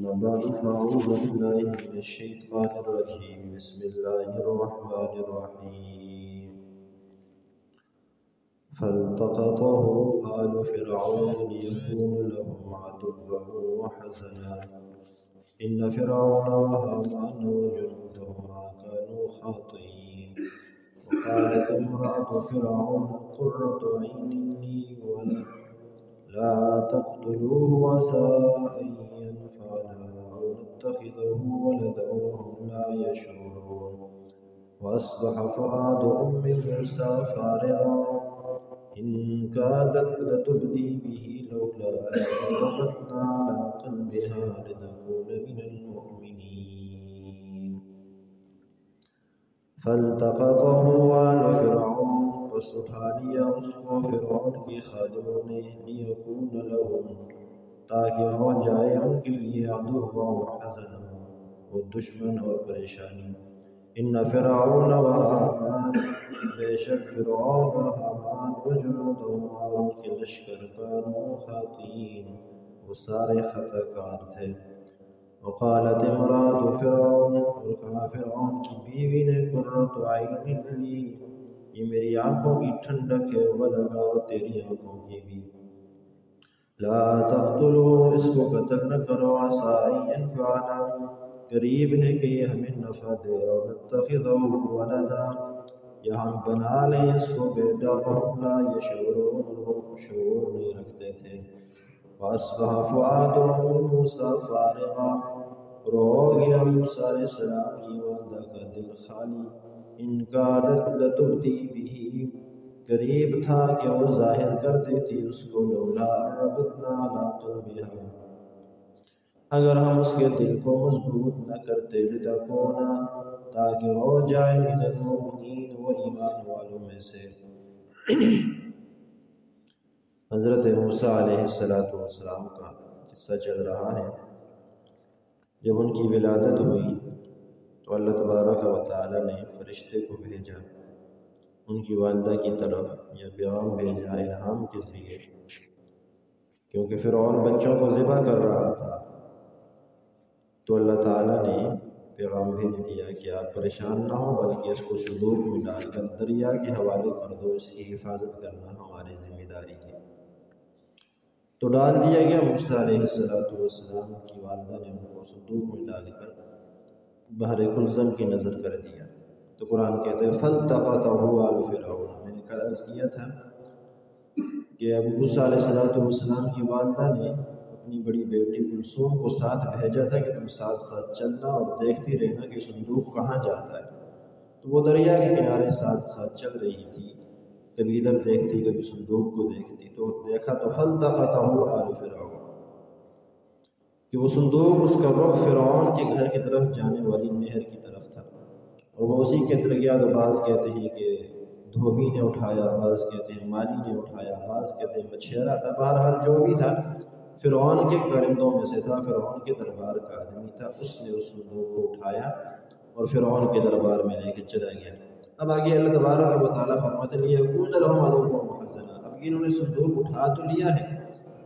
أما بعد فأعوذ بالله من الشيطان الرجيم بسم الله الرحمن الرحيم فالتقطه آل فرعون ليكون لهم عدوا وحزنا إن فرعون وهامان وجنودهما كانوا خاطئين وقالت امرأة فرعون قرة عين لي ولك لا تقتلوه عسى أن ينفعنا أو نتخذه ولدا وهم لا يشعرون وأصبح فؤاد أم موسى فارغا إن كادت لتبدي به لولا أن ربطنا على قلبها لتكون من المؤمنين فالتقطه آل فرعون پس اٹھا لیا اس کو فرعون کی خادموں نے لیکون لهم تاکہ ہو جائے ان کے لیے عدو و حزنا وہ دشمن اور پریشانی ان فرعون و حامان بے شک فرعون اور حامان و جنودہما اور ان کے لشکر کانوا خاطئین وہ سارے خطا کار تھے وقالت امرأة فرعون اور کہا فرعون کی بیوی نے قرۃ عین لی یہ میری آنکھوں کی ٹھنڈک ہے ولگا اور تیری آنکھوں کی بھی لا تقتلوا اس کو قتل نہ کرو عسى ان ينفعنا قریب ہے کہ یہ ہمیں نفع دے اور نتخذه ولدا یا ہم بنا لیں اس کو بیٹا وهم لا يشعرون اور وہ شعور نہیں رکھتے تھے وَأَصْبَحَ فُؤَادُ أُمِّ مُوسَىٰ فَارِغًا اور ہو گیا موسیٰ علیہ السلام کی والدہ کا دل خالی ان کادت لتبدی بہ قریب تھا کہ وہ ظاہر کر دیتی اس کو لولا ربطنا علی قلبها اگر ہم اس کے دل کو مضبوط نہ کرتے لتکونا تاکہ ہو جائے من المؤمنین وہ ایمان والوں میں سے حضرت موسیٰ علیہ السلام کا قصہ چل رہا ہے جب ان کی ولادت ہوئی تو اللہ تبارک و تعالی نے فرشتے کو بھیجا ان کی والدہ کی طرف یہ پیغام بھیجا الہام کے ذریعے کیونکہ فرعون بچوں کو ذبح کر رہا تھا تو اللہ تعالی نے پیغام بھیج دیا کہ آپ پریشان نہ ہو بلکہ اس کو صندوق میں ڈال کر دریا کے حوالے کر دو اس کی حفاظت کرنا ہماری ذمہ داری ہے تو ڈال دیا گیا موسیٰ علیہ السلام کی والدہ نے ان کو صندوق میں ڈال کر بحر کلزم کی نظر کر دیا تو قرآن کہتے ہیں فَالْتَقَطَهُ آلُ فِرْعَوْنَ میں نے کل عرض کیا تھا کہ ابو موسیٰ علیہ السلام کی والدہ نے اپنی بڑی بیٹی کلثوم کو ساتھ بھیجا تھا کہ تم ساتھ ساتھ چلنا اور دیکھتی رہنا کہ صندوق کہاں جاتا ہے تو وہ دریا کے کنارے ساتھ ساتھ چل رہی تھی کبھی ادھر دیکھتی کبھی صندوق کو دیکھتی تو دیکھا تو فَالْتَقَطَهُ آلُ فِرْعَوْنَ کہ وہ صندوق اس کا رخ فرعون کے گھر کی طرف جانے والی نہر کی طرف تھا اور وہ اسی کے اندر گیا تو بعض کہتے ہیں کہ دھوبی نے اٹھایا بعض کہتے ہیں مالی نے اٹھایا بعض کہتے ہیں مچھیرا تھا بہرحال جو بھی تھا فرعون کے کرندوں میں سے تھا فرعون کے دربار کا آدمی تھا اس نے اس صندوق کو اٹھایا اور فرعون کے دربار میں لے کے چلا گیا اب آگے اللہ تبارک و تعالیٰ فرماتے ہیں لیکون لهم عدوا وحزنا اب انہوں نے صندوق اٹھا تو لیا ہے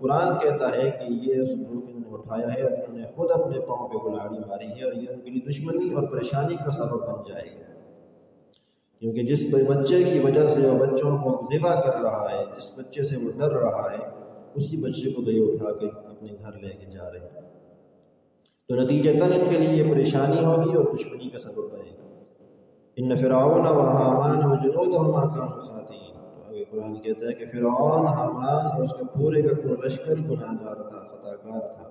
قرآن کہتا ہے کہ یہ صندوق انہوں نے اٹھایا ہے اور انہوں نے خود اپنے پاؤں پہ کلاڑی ماری ہے اور یہ ان کے لیے دشمنی اور پریشانی کا سبب بن جائے گا کیونکہ جس بچے کی وجہ سے وہ بچوں کو ذبح کر رہا ہے جس بچے سے وہ ڈر رہا ہے اسی بچے کو تو یہ اٹھا کے اپنے گھر لے کے جا رہے ہیں تو نتیجتاً ان کے لیے یہ پریشانی ہوگی اور دشمنی کا سبب بنے گا ان فرعون و حامان و جنودہما کانوا خاطئین تو آگے قرآن کہتا ہے کہ فرعون حامان اور اس کا پورے لشکر گناہ گار تھا خطا کار تھا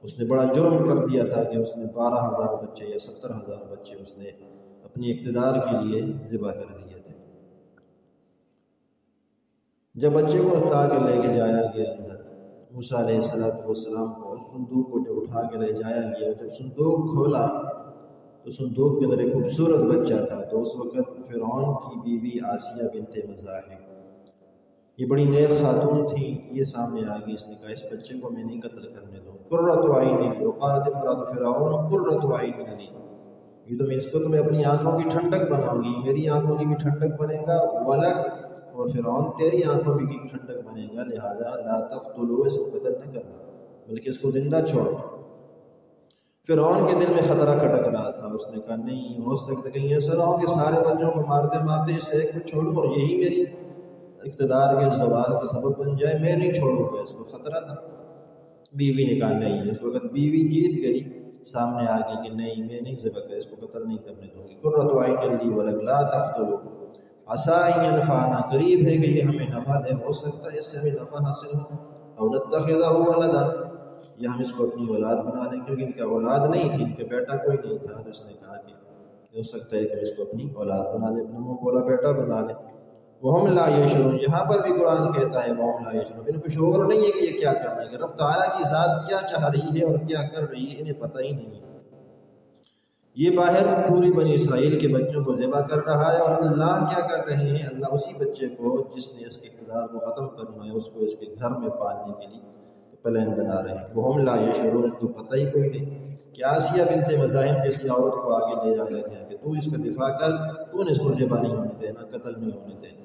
اس نے بڑا جرم کر دیا تھا کہ اس نے 12,000 بچے یا 70,000 بچے اس نے اپنی اقتدار کے لیے ذبح کر دیے تھے جب بچے کو اٹھا کے لے کے جایا گیا اندر موسیٰ علیہ السلام کو صندوق کو جب اٹھا کے لے جایا گیا جب صندوق کھولا تو صندوق کے اندر ایک خوبصورت بچہ تھا تو اس وقت فرعون کی بیوی آسیہ بنت مزاحم یہ بڑی نیک خاتون تھی یہ سامنے آ گئی اس نے کہا اس بچے کو میں نہیں قتل کرنے دوں قرۃ عین لی وقالت امرأة فرعون قرۃ عین لی یہ تو میں اس کو تمہیں اپنی آنکھوں کی ٹھنڈک بناؤں گی میری آنکھوں کی بھی ٹھنڈک بنے گا ولک اور فرعون تیری آنکھوں بھی کی ٹھنڈک بنے گا لہذا لا تقتلوا اس کو قتل نہ کرنا بلکہ اس کو زندہ چھوڑو فرعون کے دل میں خطرہ کھٹک رہا تھا، اس نے کہا نہیں ہو سکتا کہیں ایسا نہ ہو کہ سارے بچوں کو مارتے مارتے اس ایک کو چھوڑوں اور یہی میری اقتدار کے زوال کا سبب بن جائے، میں نہیں چھوڑوں گا اس کو، خطرہ تھا۔ بیوی نے کہا نہیں، اس وقت بیوی جیت گئی، سامنے آ گئی کہ نہیں میں نہیں ذبح کر، اس کو قتل نہیں کرنے دوں گی۔ قرۃ عین لی ولک لا تقتلوہ عسیٰ ان ینفعنا، قریب ہے کہ یہ ہمیں نفع دے، ہو سکتا ہے اس سے ہمیں نفع حاصل ہو، او نتخذہ ولدا، یا ہم اس کو اپنی اولاد بنا لیں، کیونکہ ان کا اولاد نہیں تھی، ان کے بیٹا کوئی نہیں تھا، تو اس نے کہا کہ ہو سکتا ہے کہ اس کو اپنی اولاد بنا لیں، اپنا منہ بولا بیٹا بنا لیں۔ وہم لا یشعرون، یہاں پر بھی قرآن کہتا ہے وہم لا یشعرون، ان کو شعور نہیں ہے کہ یہ کیا کرنا ہے، کہ رب تعالیٰ کی ذات کیا چاہ رہی ہے اور کیا کر رہی ہے، انہیں پتہ ہی نہیں ہے۔ یہ باہر پوری بنی اسرائیل کے بچوں کو ذبح کر رہا ہے، اور اللہ کیا کر رہے ہیں، اللہ اسی بچے کو جس نے اس کے اقتدار کو ختم کرنا ہے، اس کو اس کے گھر میں پالنے کے لیے پلان بنا رہے ہیں۔ وہم لا یشعرون، تو پتہ ہی کوئی نہیں کہ آسیہ بنت مزاحم جیسی عورت کو آگے لے جایا گیا کہ تو اس کا دفاع کر، تو نے اس کو ذبح نہیں ہونے دینا، قتل نہیں ہونے دینا۔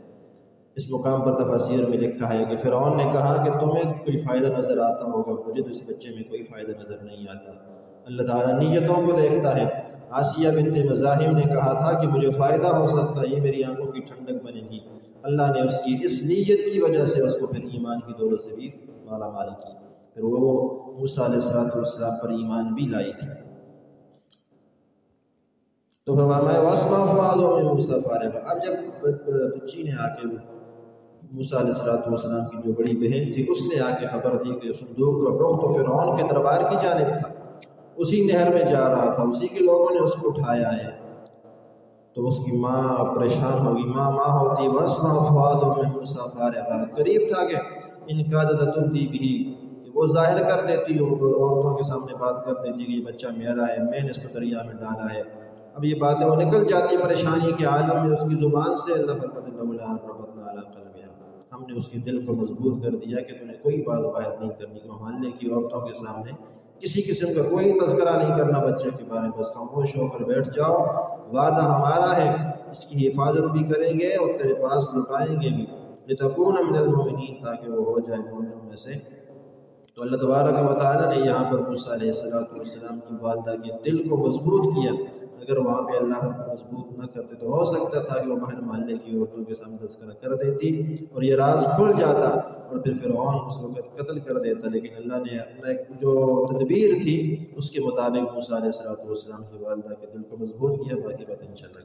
اس مقام پر تفاسیر میں لکھا ہے کہ فرعون نے کہا کہ تمہیں کوئی فائدہ نظر آتا ہوگا، مجھے تو اس بچے میں کوئی فائدہ نظر نہیں آتا۔ اللہ تعالیٰ نیتوں کو دیکھتا ہے۔ آسیہ بنت مزاحم نے کہا تھا کہ مجھے فائدہ ہو سکتا ہے، یہ میری آنکھوں کی ٹھنڈک بنے گی، اللہ نے اس کی اس نیت کی وجہ سے اس کو پھر ایمان کی دولت سے بھی مالا مال کی، پھر وہ موسیٰ علیہ السلام پر ایمان بھی لائی تھی۔ تو فرمایا واسمع فؤاد من موسیٰ فارغا، اب جب بچی نے آ کے موسیٰ علیہ السلام کی جو بڑی بہن تھی، اس نے آ کے خبر دی کہ صندوق کا رخ تو فرعون کے دربار کی جانب تھا، اسی نہر میں جا رہا تھا، اسی کے لوگوں نے اس کو اٹھایا ہے، تو اس کی ماں پریشان ہوگی، ماں ہوتی واسمع فؤاد من موسیٰ فارغا، قریب تھا کہ ان کادت تبدی بھی، کہ وہ ظاہر کر دیتی، عورتوں کے سامنے بات کر دیتی کہ یہ بچہ میرا ہے، میں نے اس کو دریا میں ڈالا ہے۔ اب یہ باتیں وہ نکل جاتی پریشانی کے عالم میں اس کی زبان سے، اللہ فرماتے لولا ربطنا علی قلبها، ہم نے اس کے دل کو مضبوط کر دیا کہ تمہیں کوئی بات باہر نہیں کرنی، محلے کی عورتوں کے سامنے کسی قسم کا کوئی تذکرہ نہیں کرنا بچے کے بارے میں، بس خاموش ہو کر بیٹھ جاؤ، وعدہ ہمارا ہے اس کی حفاظت بھی کریں گے اور تیرے پاس لوٹائیں گے بھی، لتکون من المؤمنین، تاکہ وہ ہو جائے مومنوں میں سے۔ تو اللہ تبارک و تعالیٰ نے یہاں پر موسیٰ علیہ السلام کی والدہ کے دل کو مضبوط کیا، اگر وہاں پہ اللہ مضبوط نہ کرتے تو ہو سکتا تھا کہ وہ باہر محلے کی عورتوں کے سامنے تذکرہ کر دیتی اور یہ راز کھل جاتا اور پھر فرعون اس وقت قتل کر دیتا، لیکن اللہ نے اپنا جو تدبیر تھی اس کے مطابق موسیٰ علیہ السلام کی والدہ کے دل کو مضبوط کیا۔ باقی بات انشاءاللہ